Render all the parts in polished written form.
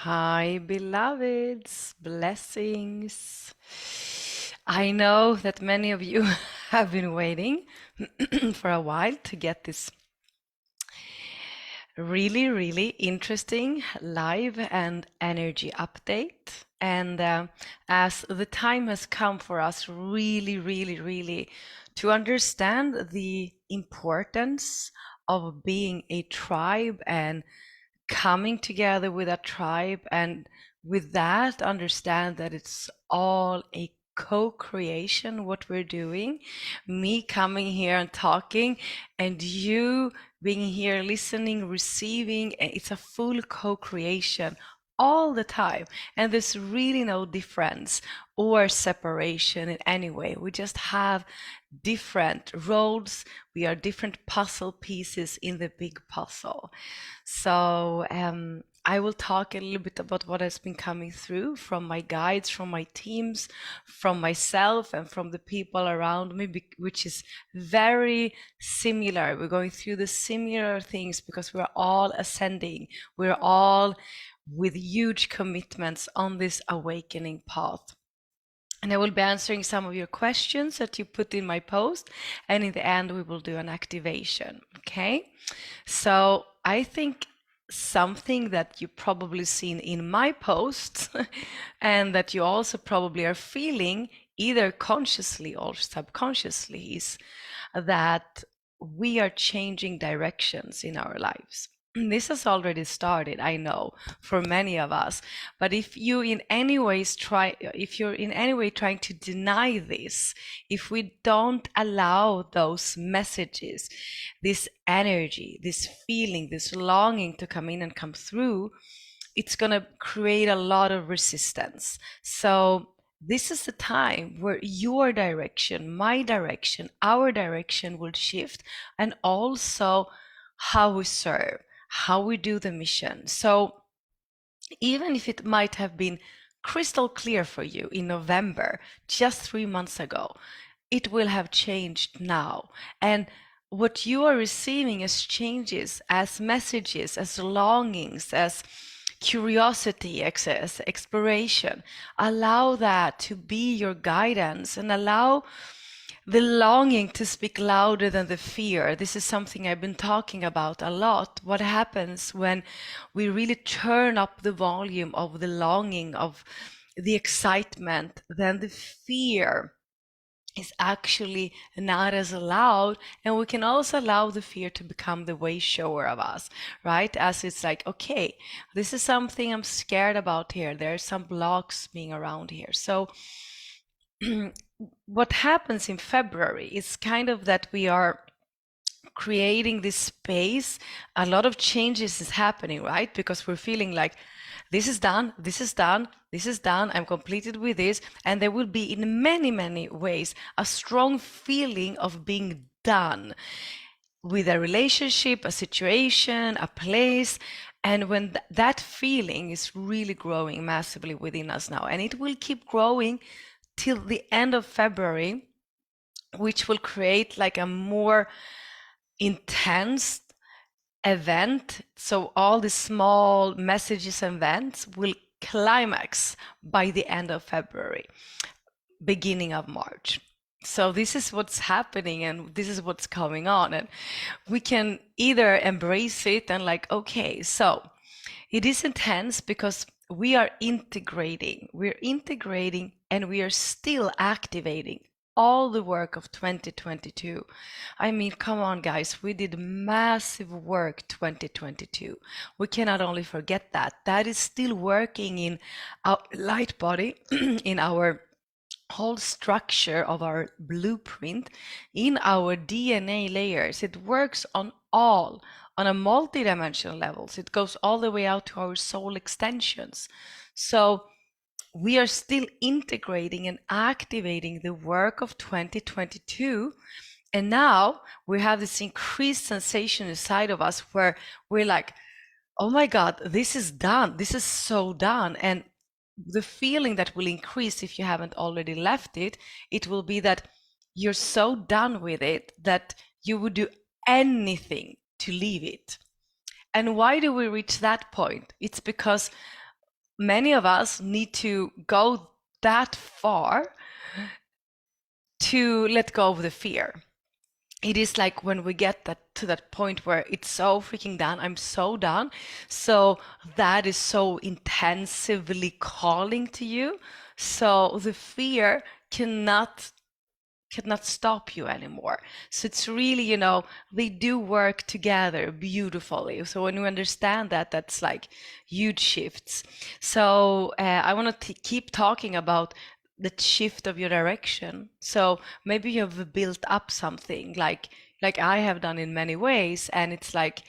Hi, beloveds, blessings. I know that many of you have been waiting for a while to get this really interesting live and energy update. And as the time has come for us really to understand the importance of being a tribe and coming together with a tribe, and with that understand that it's all a co-creation what we're doing, me coming here and talking and you being here listening, receiving. It's a full co-creation all the time, and there's really no difference or separation in any way. We just have different roles. We are different puzzle pieces in the big puzzle. So I will talk a little bit about what has been coming through from my guides, from my teams, from myself, and from the people around me, which is very similar. We're going through the similar things because we're all ascending. We're all with huge commitments on this awakening path. And I will be answering some of your questions that you put in my post. And in the end, we will do an activation. Okay. So I think something that you probably seen in my posts and that you also probably are feeling either consciously or subconsciously is that we are changing directions in our lives. This has already started, I know, for many of us. But if you're in any way trying to deny this, if we don't allow those messages, this energy, this feeling, this longing to come in and come through, it's going to create a lot of resistance. So this is the time where your direction, my direction, our direction will shift, and also how we serve, how we do the mission. So even if it might have been crystal clear for you in November, just 3 months ago, it will have changed now. And what you are receiving as changes, as messages, as longings, as curiosity, as exploration, allow that to be your guidance, and allow the longing to speak louder than the fear. This is something I've been talking about a lot. What happens when we really turn up the volume of the longing, of the excitement, then the fear is actually not as loud, and we can also allow the fear to become the way shower of us, right? As it's like, okay, this is something I'm scared about here. There's some blocks being around here. So what happens in February is kind of that we are creating this space. A lot of changes is happening, right? Because we're feeling like this is done, this is done, this is done, I'm completed with this. And there will be in many ways a strong feeling of being done with a relationship, a situation, a place. And when that feeling is really growing massively within us now, and it will keep growing till the end of February, which will create like a more intense event. So all the small messages and events will climax by the end of February, beginning of March. So this is what's happening, and this is what's coming on, and we can either embrace it and like, okay, so it is intense because we're integrating and we are still activating all the work of 2022. I mean, come on, guys, we did massive work 2022. We cannot only forget that. That is still working in our light body, in our whole structure of our blueprint, in our DNA layers. It works on a multi-dimensional levels. It goes all the way out to our soul extensions. So we are still integrating and activating the work of 2022. And now we have this increased sensation inside of us where we're like, oh my God, this is done. This is so done. And the feeling that will increase, if you haven't already left it, it will be that you're so done with it that you would do anything to leave it. And why do we reach that point? It's because many of us need to go that far to let go of the fear. It is like when we get that to that point where it's so freaking done, I'm so done. So that is so intensively calling to you. So the fear cannot stop you anymore. So it's really, they do work together beautifully. So when you understand that, that's like huge shifts. So I want to keep talking about the shift of your direction. So maybe you have built up something like I have done in many ways, and it's like,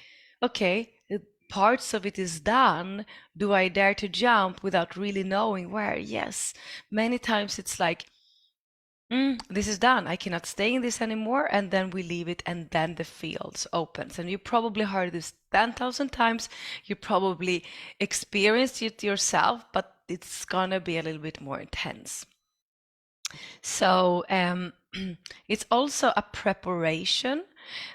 okay, parts of it is done. Do I dare to jump without really knowing where? Yes. Many times it's like, this is done. I cannot stay in this anymore. And then we leave it, and then the fields opens. And you probably heard this 10,000 times. You probably experienced it yourself, but it's gonna be a little bit more intense. So it's also a preparation.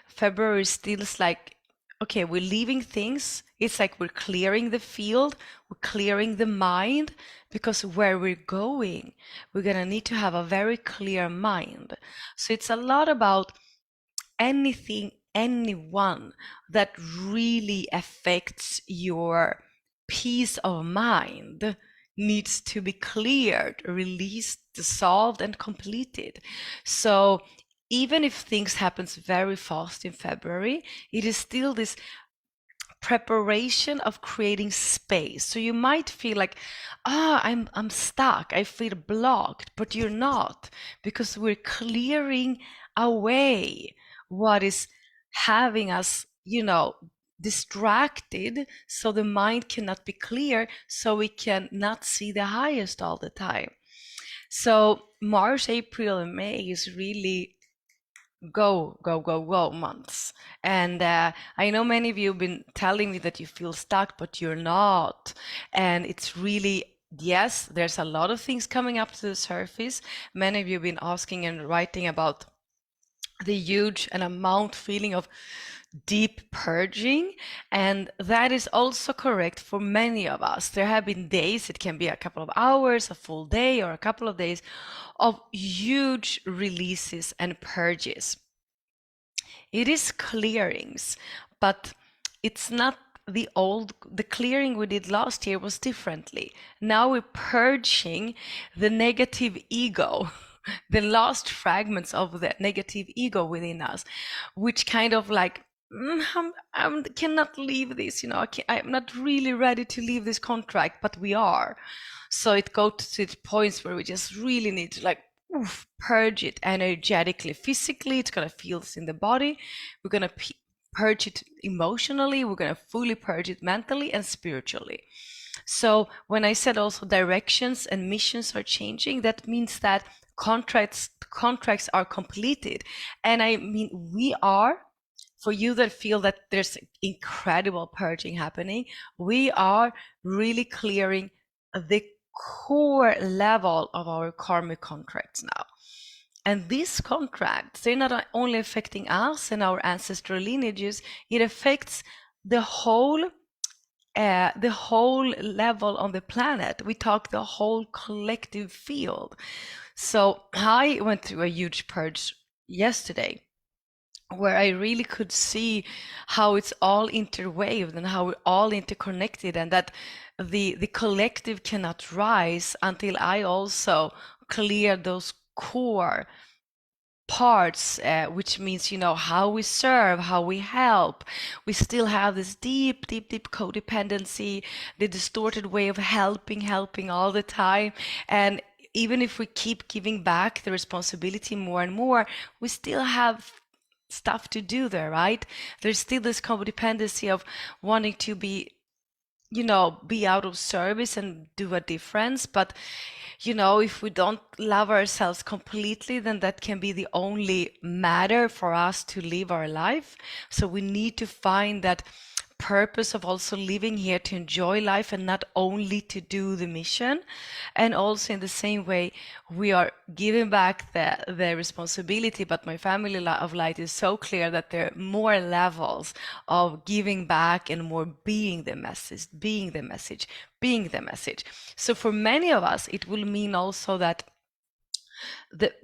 February still is like, okay, we're leaving things. It's like we're clearing the field, we're clearing the mind, because where we're going, we're gonna need to have a very clear mind. So it's a lot about anything, anyone that really affects your peace of mind needs to be cleared, released, dissolved, and completed. So even if things happens very fast in February, it is still this preparation of creating space. So you might feel like, I'm stuck, I feel blocked, but you're not, because we're clearing away what is having us, distracted, so the mind cannot be clear, so we can not see the highest all the time. So March, April, and May is really go, go, go, go months. And I know many of you have been telling me that you feel stuck, but you're not. And it's really, yes, there's a lot of things coming up to the surface. Many of you have been asking and writing about the huge and amount feeling of deep purging, and that is also correct for many of us. There have been days, it can be a couple of hours, a full day, or a couple of days of huge releases and purges. It is clearings, but it's not the clearing we did last year was differently. Now we're purging the negative ego, the last fragments of the negative ego within us, which kind of like, I cannot leave this, I'm not really ready to leave this contract, but we are. So it goes to the points where we just really need to like, purge it energetically. Physically, it's gonna feel this in the body. We're gonna purge it emotionally. We're gonna fully purge it mentally and spiritually. So when I said also directions and missions are changing, that means that contracts are completed. And I mean, we are, for you that feel that there's incredible purging happening, we are really clearing the core level of our karmic contracts now. And these contracts, they're not only affecting us and our ancestral lineages, it affects the whole level on the planet. We talk the whole collective field. So I went through a huge purge yesterday, where I really could see how it's all interwaved and how we're all interconnected, and that the collective cannot rise until I also clear those core parts, which means, how we serve, how we help. We still have this deep, deep, deep codependency, the distorted way of helping all the time. And even if we keep giving back the responsibility more and more, we still have stuff to do there, right? There's still this codependency of wanting to be out of service and do a difference. But if we don't love ourselves completely, then that can be the only matter for us to live our life. So we need to find that purpose of also living here to enjoy life and not only to do the mission. And also in the same way, we are giving back the responsibility, but my family of light is so clear that there are more levels of giving back and more being the message, being the message, being the message. So for many of us, it will mean also that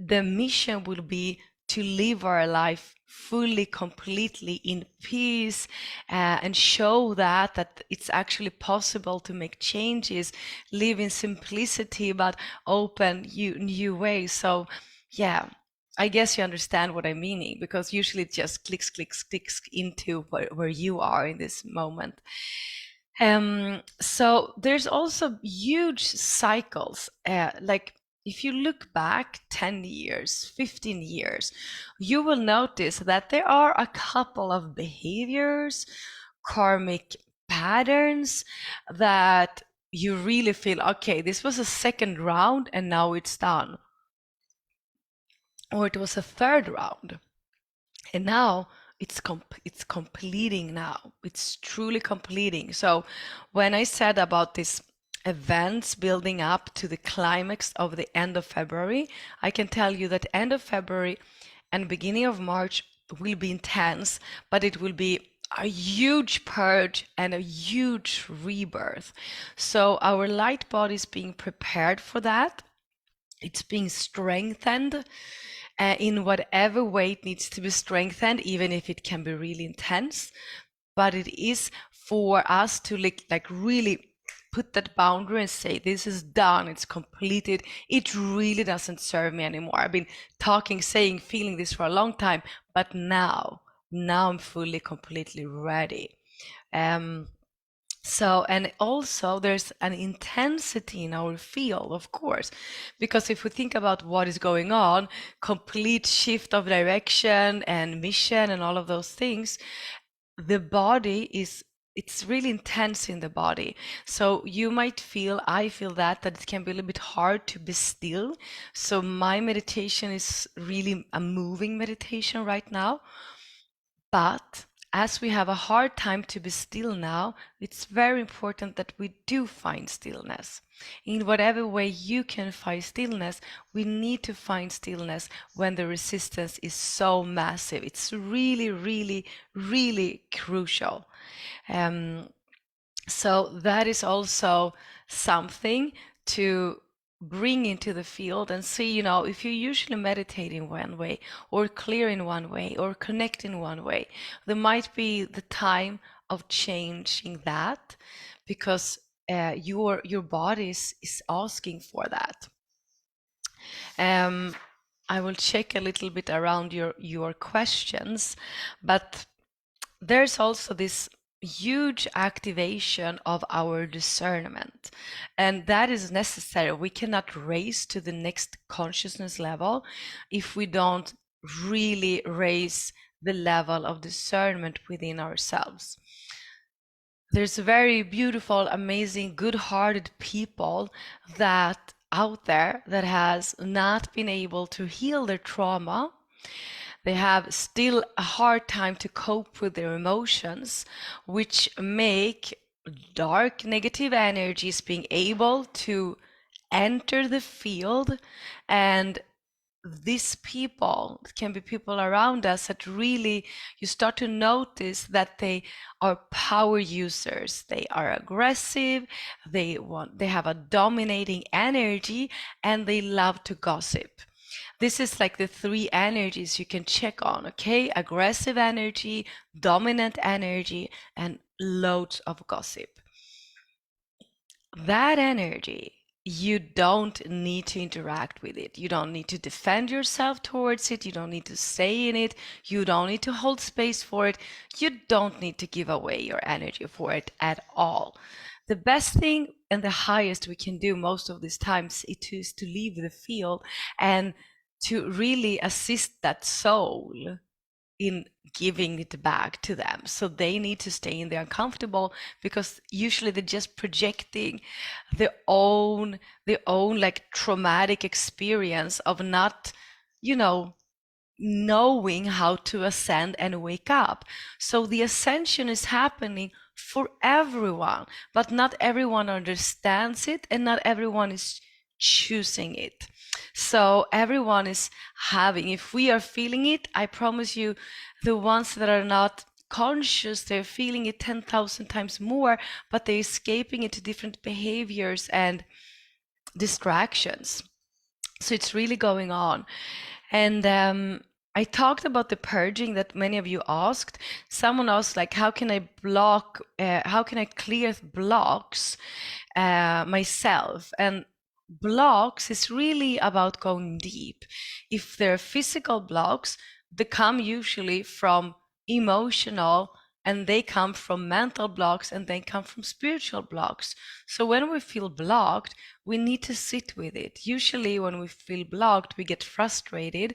the mission will be to live our life fully, completely in peace, and show that it's actually possible to make changes, live in simplicity, but open new ways. So yeah, I guess you understand what I'm meaning, because usually it just clicks into where you are in this moment. So there's also huge cycles. Like if you look back 10 years, 15 years, you will notice that there are a couple of behaviors, karmic patterns that you really feel, okay, this was a second round and now it's done. Or it was a third round and now it's completing now. It's truly completing. So when I said about this events building up to the climax of the end of February, I can tell you that end of February and beginning of March will be intense, but it will be a huge purge and a huge rebirth. So our light body is being prepared for that. It's being strengthened in whatever way it needs to be strengthened, even if it can be really intense. But it is for us to like really put that boundary and say, this is done, it's completed. It really doesn't serve me anymore. I've been talking, saying, feeling this for a long time, but now I'm fully, completely ready. So, and also there's an intensity in our field, of course, because if we think about what is going on, complete shift of direction and mission and all of those things, the body it's really intense in the body. So you might feel, I feel that it can be a little bit hard to be still. So my meditation is really a moving meditation right now. But as we have a hard time to be still now, it's very important that we do find stillness. In whatever way you can find stillness, we need to find stillness when the resistance is so massive. It's really, really, really crucial. So that is also something to bring into the field and see, if you usually meditate in one way or clear in one way or connect in one way, there might be the time of changing that, because your body is asking for that. I will check a little bit around your questions, but there's also this huge activation of our discernment, and that is necessary. We cannot raise to the next consciousness level if we don't really raise the level of discernment within ourselves. There's very beautiful, amazing, good-hearted people that out there that has not been able to heal their trauma. They have still a hard time to cope with their emotions, which make dark negative energies being able to enter the field. And these people can be people around us that really, you start to notice that they are power users. They are aggressive, they have a dominating energy, and they love to gossip. This is like the three energies you can check on, okay? Aggressive energy, dominant energy, and loads of gossip. That energy, you don't need to interact with it. You don't need to defend yourself towards it. You don't need to stay in it. You don't need to hold space for it. You don't need to give away your energy for it at all. The best thing and the highest we can do most of these times is to leave the field and to really assist that soul in giving it back to them. So they need to stay in the uncomfortable, because usually they're just projecting their own like traumatic experience of not, knowing how to ascend and wake up. So the ascension is happening for everyone, but not everyone understands it and not everyone is choosing it. So everyone is having, if we are feeling it, I promise you, the ones that are not conscious, they're feeling it 10,000 times more, but they're escaping into different behaviors and distractions. So it's really going on. And I talked about the purging that many of you asked. Someone asked, like, how can I block, how can I clear blocks myself? And blocks is really about going deep. If there are physical blocks, they come usually from emotional, and they come from mental blocks, and they come from spiritual blocks. So when we feel blocked, we need to sit with it. Usually when we feel blocked, we get frustrated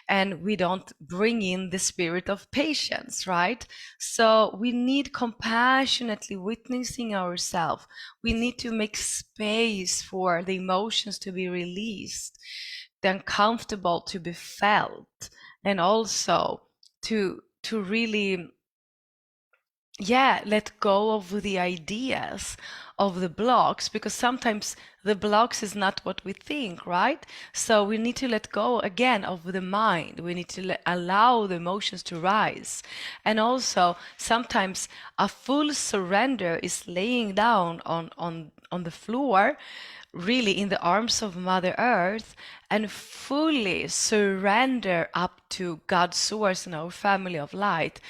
and we don't bring in the spirit of patience, right? So we need compassionately witnessing ourselves. We need to make space for the emotions to be released, the uncomfortable to be felt, and also to really, yeah, let go of the ideas of the blocks, because sometimes the blocks is not what we think, right? So we need to let go again of the mind. We need to allow the emotions to rise. And also sometimes a full surrender is laying down on the floor, really in the arms of Mother Earth, and fully surrender up to God's source and our family of light,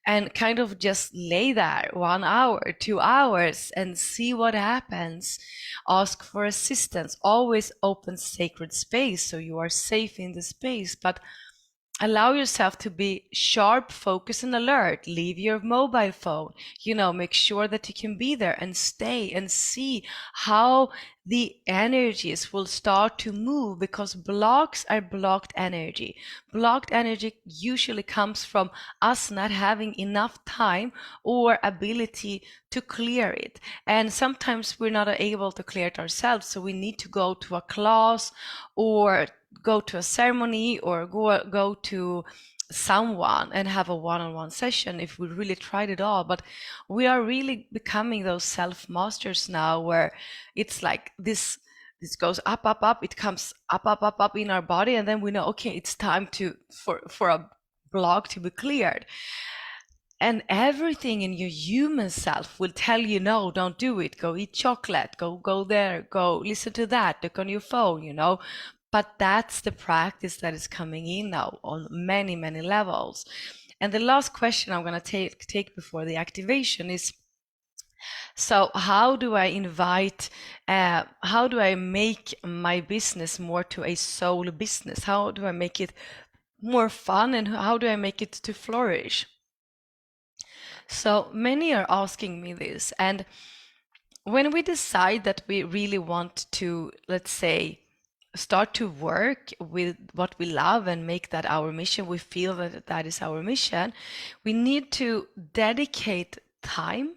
and kind of just lay there 1 hour, 2 hours, and see what happens. Ask for assistance. Always open sacred space so you are safe in the space, but allow yourself to be sharp, focused, and alert. Leave your mobile phone, make sure that you can be there and stay and see how the energies will start to move, because blocks are blocked energy. Blocked energy usually comes from us not having enough time or ability to clear it. And sometimes we're not able to clear it ourselves, so we need to go to a class or go to a ceremony or go to someone and have a one-on-one session if we really tried it all. But we are really becoming those self-masters now, where it's like this goes up, up, up, it comes up, up, up, up in our body, and then we know, okay, it's time for a block to be cleared. And everything in your human self will tell you, no, don't do it. Go eat chocolate. Go there. Go listen to that. Look on your phone. But that's the practice that is coming in now on many, many levels. And the last question I'm going to take before the activation is, so how do I make my business more to a soul business? How do I make it more fun, and how do I make it to flourish? So many are asking me this. And when we decide that we really want to, let's say, start to work with what we love and make that our mission, we feel that that is our mission, we need to dedicate time.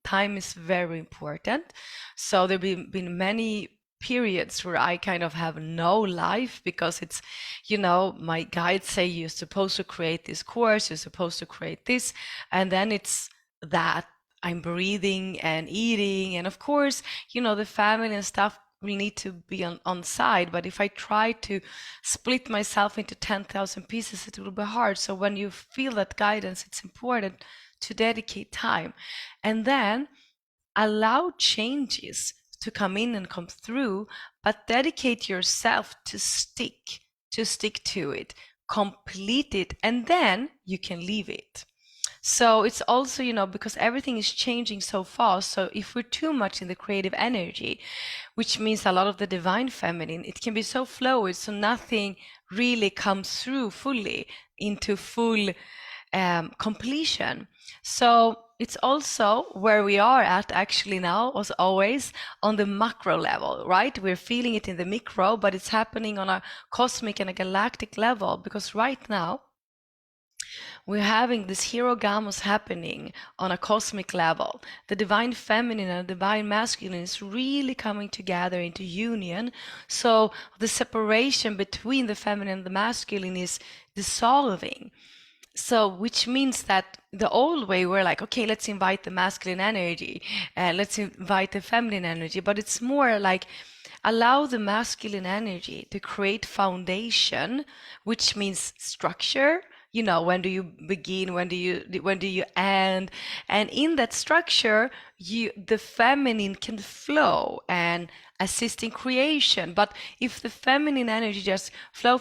Time is very important. So there have been many periods where I kind of have no life, because it's, my guides say you're supposed to create this course, you're supposed to create this, and then it's that I'm breathing and eating, and of course, the family and stuff will need to be on side. But if I try to split myself into 10,000 pieces, it will be hard. So when you feel that guidance, it's important to dedicate time, and then allow changes to come in and come through, but dedicate yourself to stick to it, complete it, and then you can leave it. So it's also, because everything is changing so fast. So if we're too much in the creative energy, which means a lot of the divine feminine, it can be so fluid, so nothing really comes through fully into full completion. So it's also where we are at actually now, as always, on the macro level, right? We're feeling it in the micro, but it's happening on a cosmic and a galactic level, because right now we're having this hero gamos happening on a cosmic level. The divine feminine and the divine masculine is really coming together into union. So the separation between the feminine and the masculine is dissolving. So, which means that the old way we're like, okay, let's invite the masculine energy, let's invite the feminine energy, but it's more like allow the masculine energy to create foundation, which means structure. You know, when do you begin? When do you end? And in that structure, the feminine can flow and assist in creation. But if the feminine energy just flow,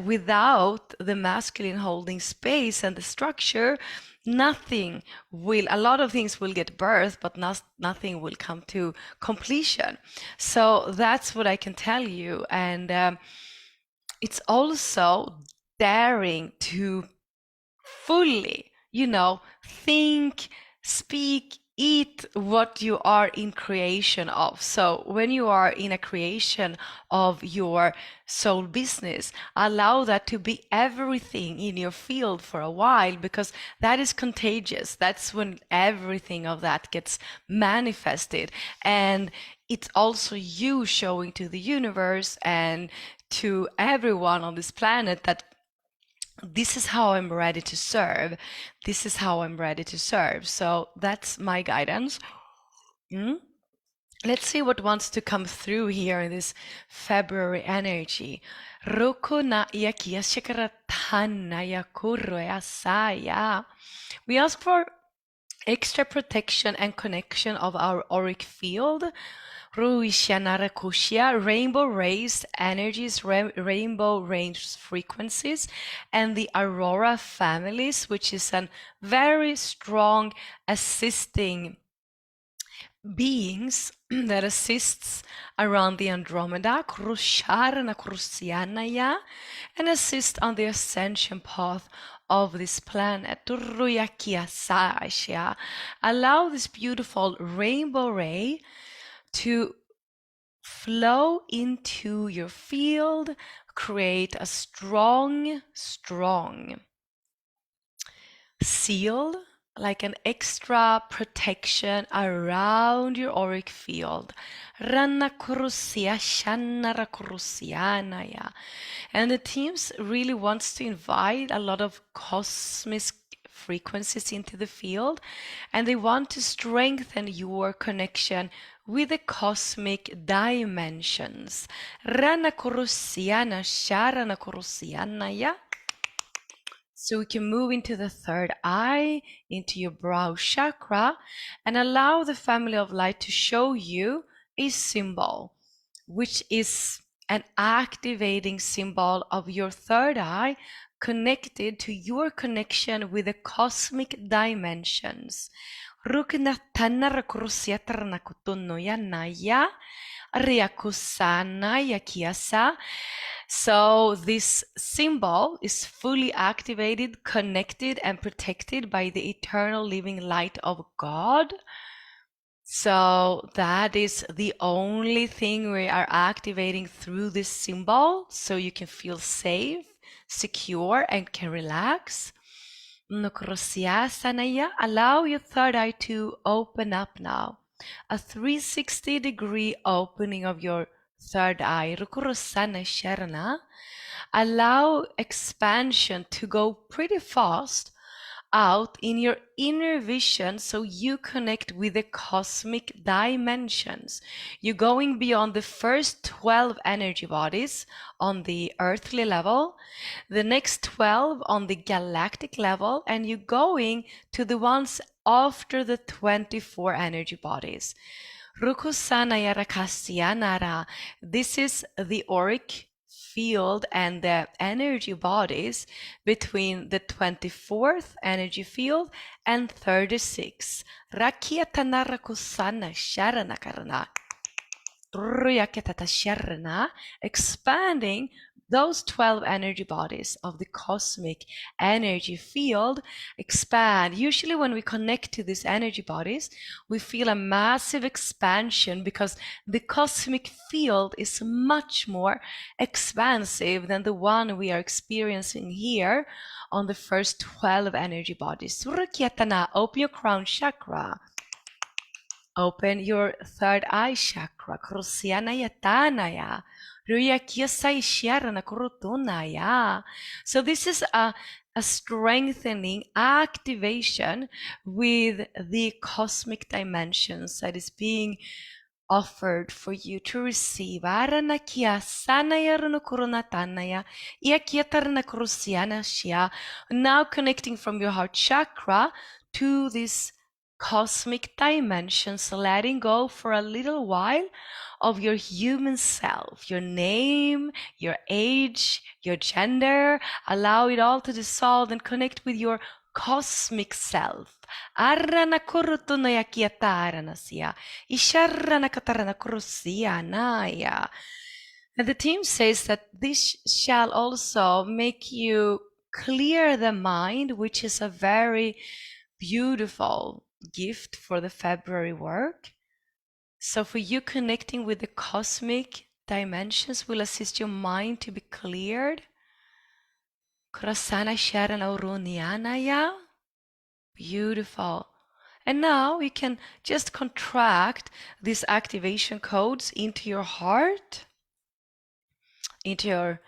without the masculine holding space and the structure, a lot of things will get birthed, but nothing will come to completion. So that's what I can tell you. And it's also daring to fully, think, speak, eat what you are in creation of. So when you are in a creation of your soul business, allow that to be everything in your field for a while, because that is contagious. That's when everything of that gets manifested. And it's also you showing to the universe and to everyone on this planet that this is how I'm ready to serve. This is how I'm ready to serve. So that's my guidance. Mm? Let's see what wants to come through here in this February energy. Roko na yakia shikaratana yakuro asaya. We ask for extra protection and connection of our auric field. Rainbow rays energies, rainbow range frequencies, and the Aurora families, which is a very strong assisting beings that assists around the Andromeda, and assist on the ascension path of this planet. Allow this beautiful rainbow ray to flow into your field, create a strong seal, like an extra protection around your auric field. And the teams really wants to invite a lot of cosmic frequencies into the field, and they want to strengthen your connection with the cosmic dimensions. So we can move into the third eye, into your brow chakra, and allow the family of light to show you a symbol, which is an activating symbol of your third eye, connected to your connection with the cosmic dimensions. So this symbol is fully activated, connected, and protected by the eternal living light of God. So that is the only thing we are activating through this symbol, so you can feel safe, secure, and can relax. Allow your third eye to open up now. A 360-degree opening of your third eye. Allow expansion to go pretty fast out in your inner vision, so you connect with the cosmic dimensions. You're going beyond the first 12 energy bodies on the earthly level, the next 12 on the galactic level, and you're going to the ones after the 24 energy bodies. This is the auric field and the energy bodies between the 24th energy field and 36. Expanding those 12 energy bodies of the cosmic energy field. Expand. Usually when we connect to these energy bodies, we feel a massive expansion, because the cosmic field is much more expansive than the one we are experiencing here on the first 12 energy bodies. Open your crown chakra. Open your third eye chakra. So this is a a strengthening activation with the cosmic dimensions that is being offered for you to receive. Now connecting from your heart chakra to this cosmic dimensions, letting go for a little while of your human self, your name, your age, your gender. Allow it all to dissolve and connect with your cosmic self. Arrana kurutuna yakiatarana sia. Isharana katarana kurusia naya. And the team says that this shall also make you clear the mind, which is a very beautiful gift for the February work. So for you, connecting with the cosmic dimensions will assist your mind to be cleared. Krasana Sharana Urunianaya. Beautiful. And now you can just contract these activation codes into your heart, into your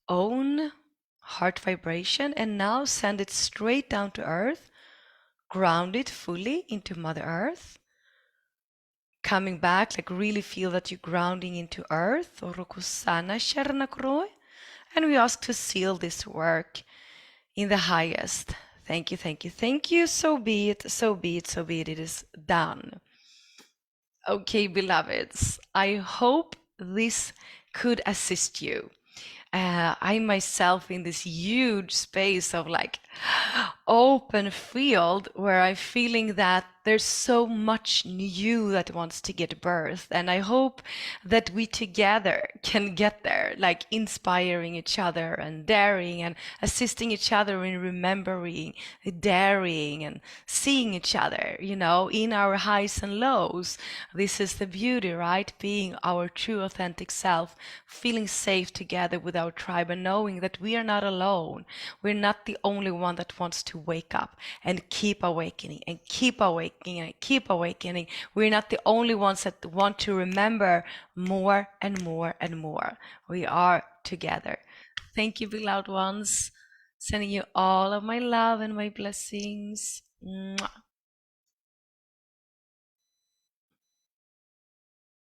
own heart vibration, and now send it straight down to earth, ground it fully into Mother Earth. Coming back, like really feel that you're grounding into earth. And we ask to seal this work in the highest. Thank you, thank you, thank you. So be it, so be it, so be it. It is done. Okay, beloveds, I hope this could assist you. I myself in this huge space of like open field where I'm feeling that there's so much new that wants to get birthed, and I hope that we together can get there, like inspiring each other and daring and assisting each other in remembering, daring and seeing each other, you know, in our highs and lows. This is the beauty, right? Being our true authentic self, feeling safe together with our tribe and knowing that we are not alone. We're not the only one that wants to wake up and keep awakening and keep awakening and keep awakening. We're not the only ones that want to remember more and more and more. We are together. Thank you, beloved ones. Sending you all of my love and my blessings. Mwah.